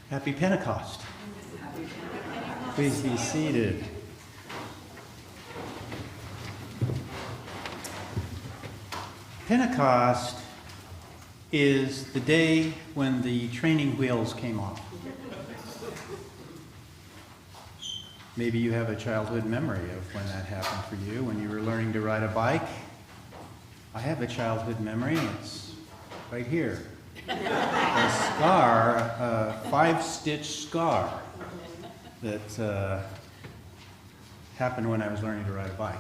Happy Pentecost. Please be seated. Pentecost is the day when the training wheels came off. Maybe you have a childhood memory of when that happened for you, when you were learning to ride a bike. I have a childhood memory. It's right here. A scar, a 5-stitch scar that happened when I was learning to ride a bike.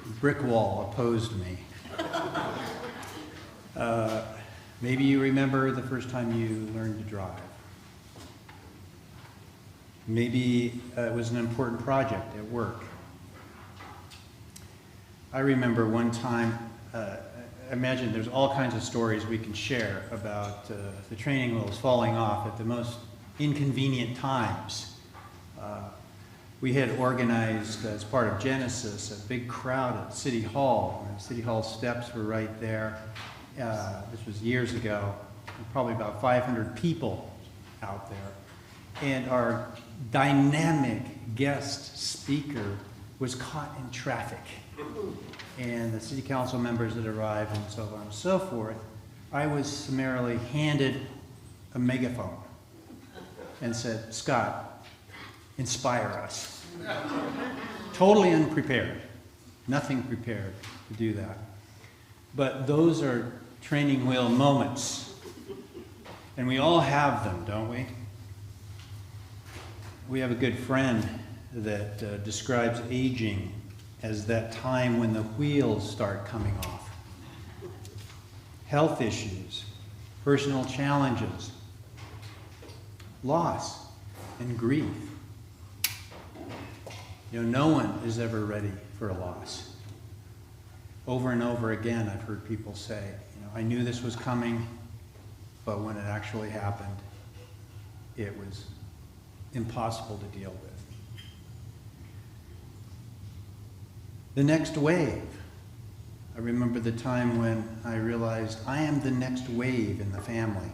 A brick wall opposed me. Maybe you remember the first time you learned to drive. Maybe it was an important project at work. I remember one time, imagine there's all kinds of stories we can share about the training wheels falling off at the most inconvenient times. We had organized, as part of Genesis, a big crowd at City Hall. And the City Hall steps were right there. This was years ago. Probably about 500 people out there. And our dynamic guest speaker was caught in traffic. And the city council members that arrived and so on and so forth, I was summarily handed a megaphone and said, "Scott, inspire us." Totally unprepared, nothing prepared to do that. But those are training wheel moments. And we all have them, don't we? We have a good friend that describes aging as that time when the wheels start coming off. Health issues, personal challenges, loss, and grief. You know, no one is ever ready for a loss. Over and over again, I've heard people say, I knew this was coming, but when it actually happened, it was impossible to deal with. The next wave. I remember the time when I realized I am the next wave in the family.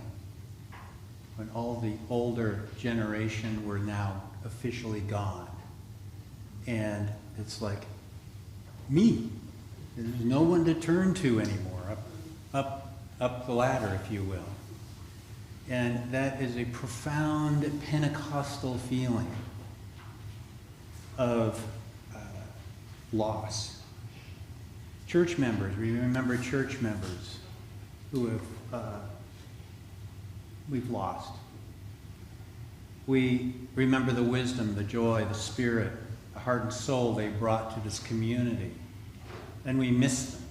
When all the older generation were now officially gone. And it's like, me. There's no one to turn to anymore, up the ladder, if you will. And that is a profound Pentecostal feeling of loss. Church members, we remember church members who have we've lost. We remember the wisdom, the joy, the spirit, the heart and soul they brought to this community. And we miss them.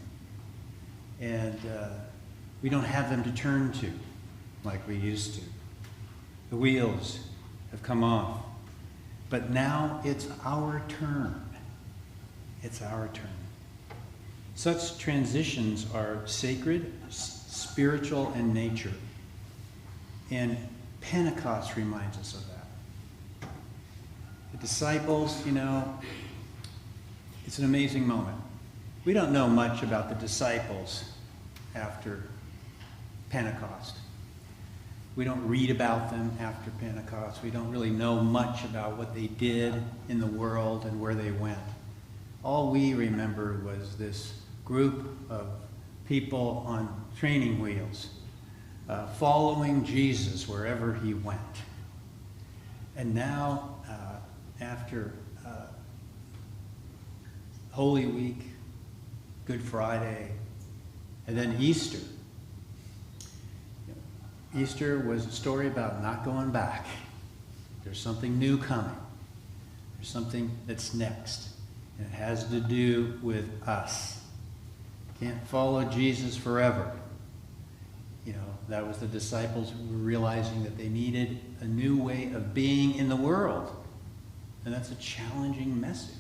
And we don't have them to turn to like we used to. The wheels have come off. But now it's our turn. It's our turn. Such transitions are sacred, spiritual, and nature. And Pentecost reminds us of that. The disciples, it's an amazing moment. We don't know much about the disciples after Pentecost. We don't read about them after Pentecost. We don't really know much about what they did in the world and where they went. All we remember was this group of people on training wheels, following Jesus wherever he went. And now, after Holy Week, Good Friday, and then Easter. Easter was a story about not going back. There's something new coming. There's something that's next. And it has to do with us. Can't follow Jesus forever. That was the disciples who were realizing that they needed a new way of being in the world. And that's a challenging message.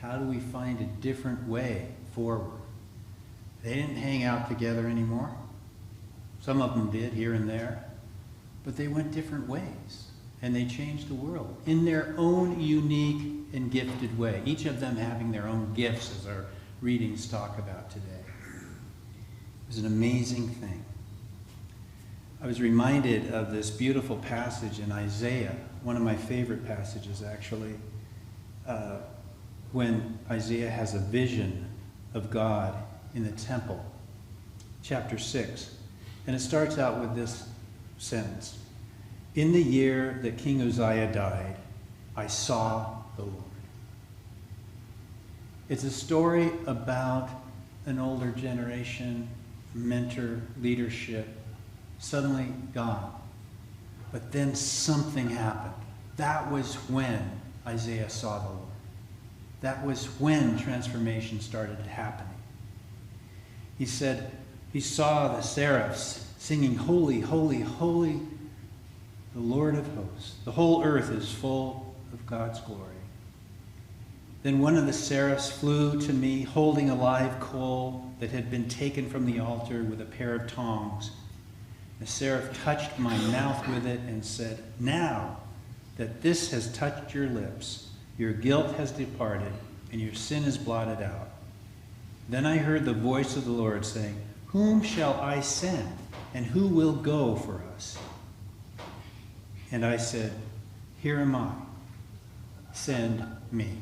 How do we find a different way forward? They didn't hang out together anymore. Some of them did here and there. But they went different ways. And they changed the world in their own unique and gifted way. Each of them having their own gifts, as our readings talk about today. It was an amazing thing. I was reminded of this beautiful passage in Isaiah, one of my favorite passages actually, when Isaiah has a vision of God in the temple, chapter 6. And it starts out with this sentence: "In the year that King Uzziah died, I saw the Lord." It's a story about an older generation, mentor, leadership, suddenly gone. But then something happened. That was when Isaiah saw the Lord. That was when transformation started happening. He said he saw the seraphs singing, "Holy, holy, holy, the Lord of hosts. The whole earth is full of God's glory." Then one of the seraphs flew to me, holding a live coal that had been taken from the altar with a pair of tongs. The seraph touched my mouth with it and said, "Now that this has touched your lips, your guilt has departed and your sin is blotted out." Then I heard the voice of the Lord saying, "Whom shall I send, and who will go for us?" And I said, "Here am I. Send me."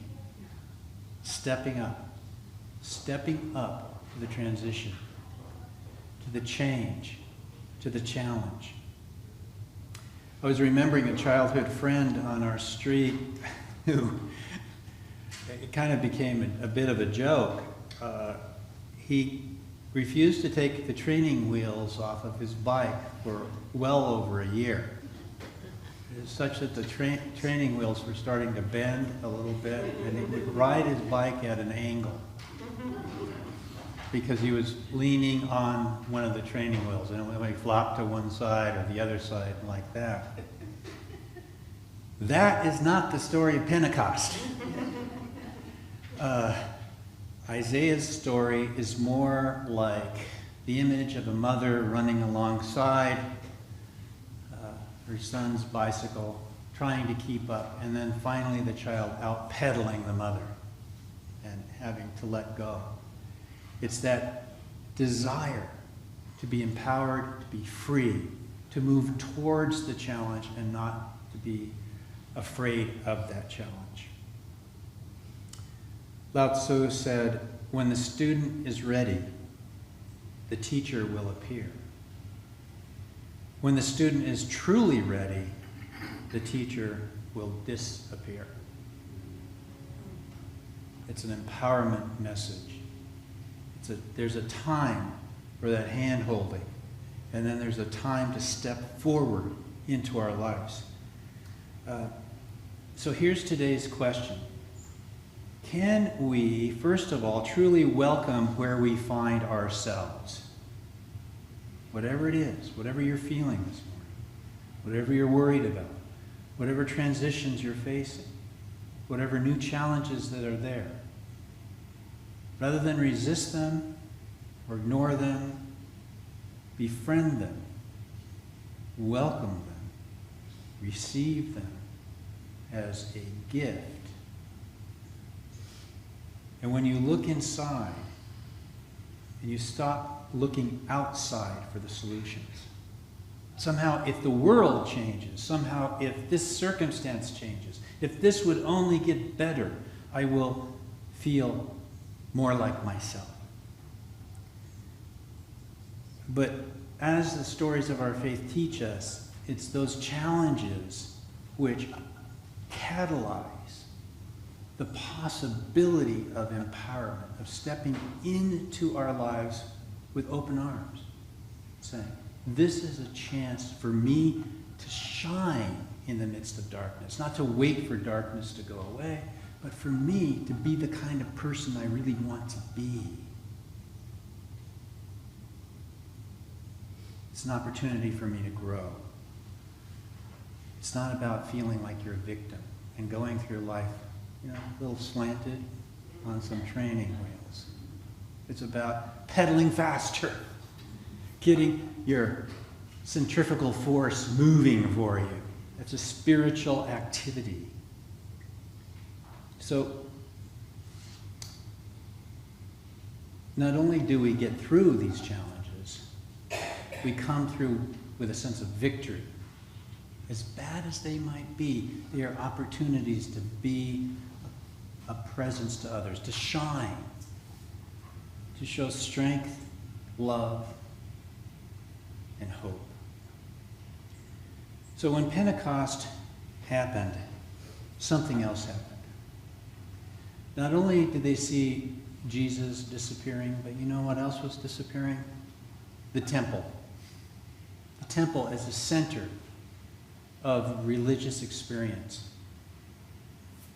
Stepping up to the transition, to the change, to the challenge. I was remembering a childhood friend on our street who, it kind of became a bit of a joke. He refused to take the training wheels off of his bike for well over a year. It was such that the training wheels were starting to bend a little bit, and he would ride his bike at an angle because he was leaning on one of the training wheels, and it would flop to one side or the other side like that. That is not the story of Pentecost. Isaiah's story is more like the image of a mother running alongside her son's bicycle, trying to keep up, and then finally the child out pedaling the mother and having to let go. It's that desire to be empowered, to be free, to move towards the challenge and not to be afraid of that challenge. Lao Tzu said, "When the student is ready, the teacher will appear. When the student is truly ready, the teacher will disappear." It's an empowerment message. There's a time for that hand holding, and then there's a time to step forward into our lives. So here's today's question. Can we, first of all, truly welcome where we find ourselves? Whatever it is, whatever you're feeling this morning, whatever you're worried about, whatever transitions you're facing, whatever new challenges that are there. Rather than resist them or ignore them, befriend them, welcome them, receive them as a gift. And when you look inside and you stop looking outside for the solutions, somehow if the world changes, somehow if this circumstance changes, if this would only get better, I will feel more like myself. But as the stories of our faith teach us, it's those challenges which catalyze the possibility of empowerment, of stepping into our lives with open arms, saying, this is a chance for me to shine in the midst of darkness, not to wait for darkness to go away, but for me to be the kind of person I really want to be. It's an opportunity for me to grow. It's not about feeling like you're a victim and going through life, a little slanted on some training wheels. It's about pedaling faster, getting your centrifugal force moving for you. It's a spiritual activity. So, not only do we get through these challenges, we come through with a sense of victory. As bad as they might be, they are opportunities to be a presence to others, to shine, to show strength, love, and hope. So when Pentecost happened, something else happened. Not only did they see Jesus disappearing, but you know what else was disappearing? The temple. The temple as the center of religious experience.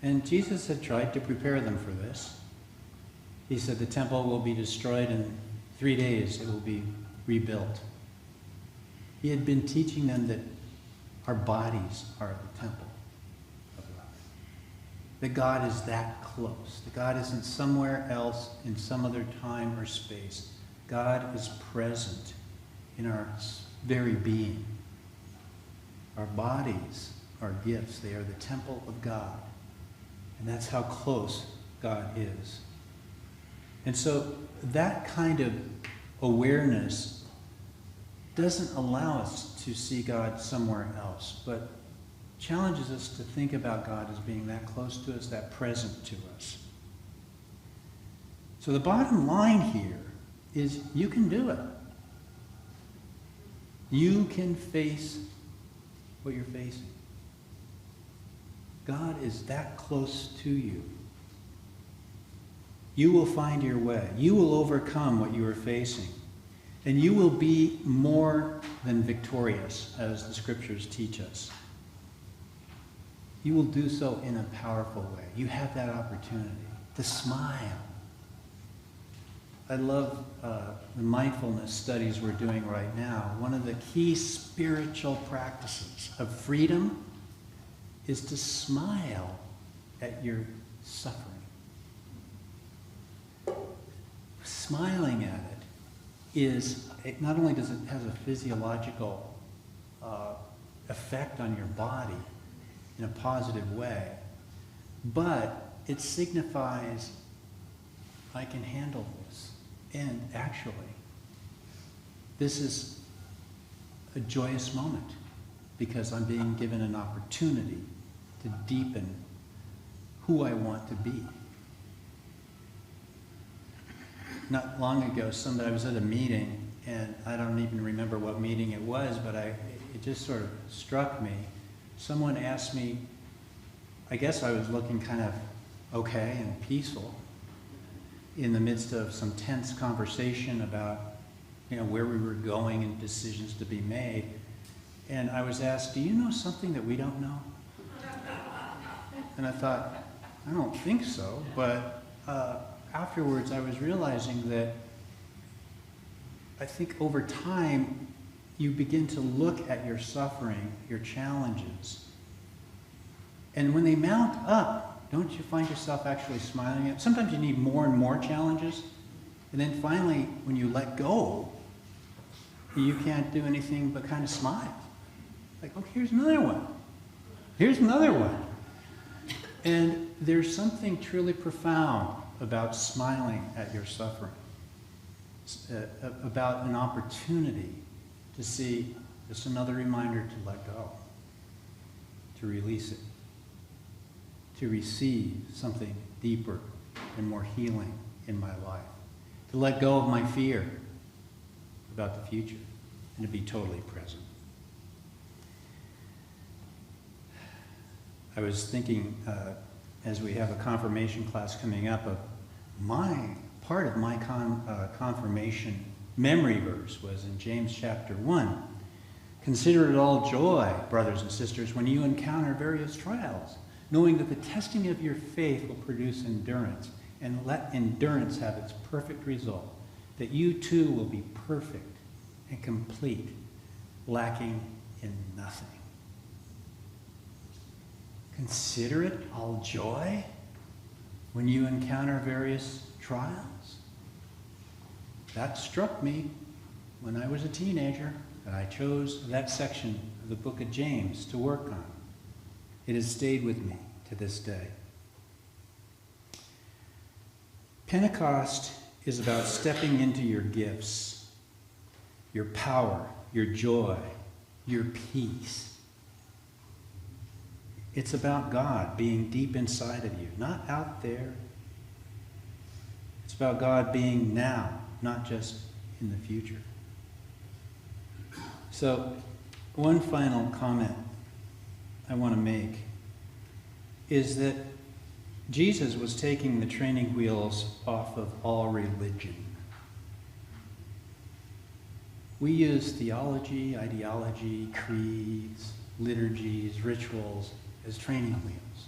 And Jesus had tried to prepare them for this. He said the temple will be destroyed in 3 days. It will be rebuilt. He had been teaching them that our bodies are the temple of God. That God is that close. That God isn't somewhere else in some other time or space. God is present in our very being. Our bodies are gifts. They are the temple of God. And that's how close God is. And so that kind of awareness doesn't allow us to see God somewhere else, but challenges us to think about God as being that close to us, that present to us. So the bottom line here is you can do it. You can face what you're facing. God is that close to you. You will find your way. You will overcome what you are facing. And you will be more than victorious, as the scriptures teach us. You will do so in a powerful way. You have that opportunity to smile. I love the mindfulness studies we're doing right now. One of the key spiritual practices of freedom is to smile at your suffering. Smiling at it is, it not only does it has a physiological effect on your body in a positive way, but it signifies I can handle this. And actually, this is a joyous moment because I'm being given an opportunity to deepen who I want to be. Not long ago, I was at a meeting, and I don't even remember what meeting it was, but it just sort of struck me. Someone asked me, I guess I was looking kind of okay and peaceful in the midst of some tense conversation about, where we were going and decisions to be made. And I was asked, do you know something that we don't know? And I thought, I don't think so, but afterwards I was realizing that I think over time you begin to look at your suffering, your challenges, and when they mount up, don't you find yourself actually smiling at? Sometimes you need more and more challenges, and then finally, when you let go, you can't do anything but kind of smile. Like, oh, here's another one. Here's another one. And there's something truly profound about smiling at your suffering, about an opportunity to see just another reminder to let go, to release it, to receive something deeper and more healing in my life, to let go of my fear about the future, and to be totally present. I was thinking, as we have a confirmation class coming up, of part of my confirmation memory verse was in James chapter 1. Consider it all joy, brothers and sisters, when you encounter various trials, knowing that the testing of your faith will produce endurance, and let endurance have its perfect result, that you too will be perfect and complete, lacking in nothing. Consider it all joy when you encounter various trials. That struck me when I was a teenager, and I chose that section of the book of James to work on. It has stayed with me to this day. Pentecost is about stepping into your gifts, your power, your joy, your peace. It's about God being deep inside of you, not out there. It's about God being now, not just in the future. So, one final comment I want to make is that Jesus was taking the training wheels off of all religion. We use theology, ideology, creeds, liturgies, rituals as training wheels.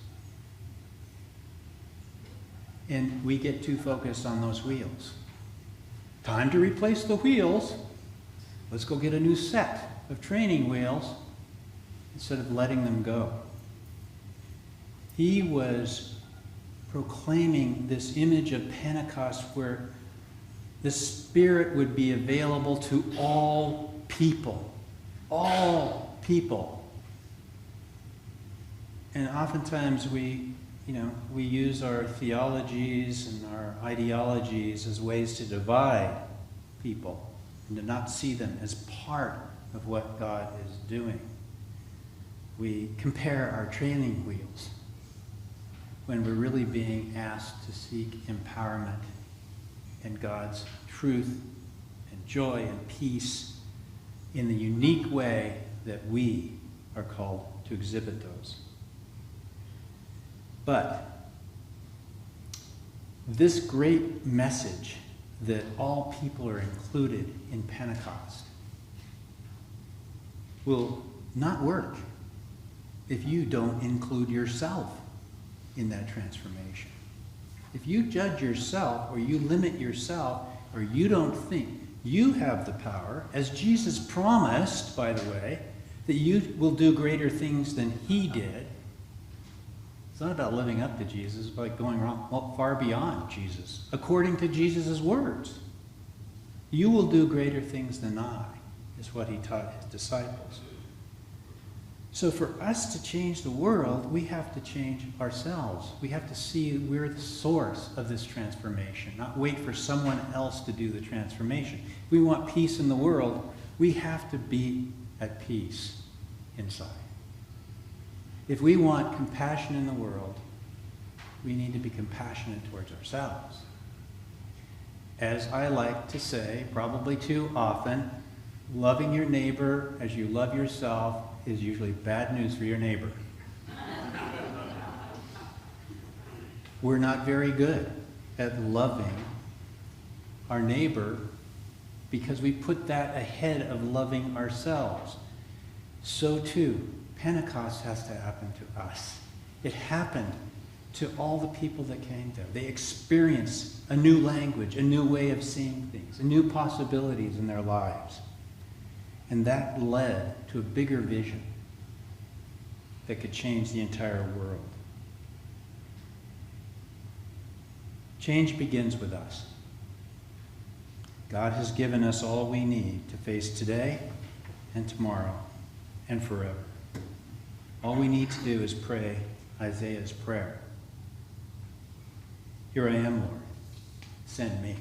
And we get too focused on those wheels. Time to replace the wheels. Let's go get a new set of training wheels instead of letting them go. He was proclaiming this image of Pentecost where the Spirit would be available to all people. All people. And oftentimes we use our theologies and our ideologies as ways to divide people and to not see them as part of what God is doing. We compare our training wheels when we're really being asked to seek empowerment and God's truth and joy and peace in the unique way that we are called to exhibit those. But this great message that all people are included in Pentecost will not work if you don't include yourself in that transformation. If you judge yourself or you limit yourself or you don't think you have the power, as Jesus promised, by the way, that you will do greater things than he did. It's not about living up to Jesus, it's about going far beyond Jesus, according to Jesus' words. You will do greater things than I, is what he taught his disciples. So for us to change the world, we have to change ourselves. We have to see we're the source of this transformation, not wait for someone else to do the transformation. If we want peace in the world, we have to be at peace inside. If we want compassion in the world, we need to be compassionate towards ourselves. As I like to say, probably too often, loving your neighbor as you love yourself is usually bad news for your neighbor. We're not very good at loving our neighbor because we put that ahead of loving ourselves. So too, Pentecost has to happen to us. It happened to all the people that came there. They experienced a new language, a new way of seeing things, new possibilities in their lives. And that led to a bigger vision that could change the entire world. Change begins with us. God has given us all we need to face today and tomorrow and forever. All we need to do is pray Isaiah's prayer. Here I am, Lord. Send me.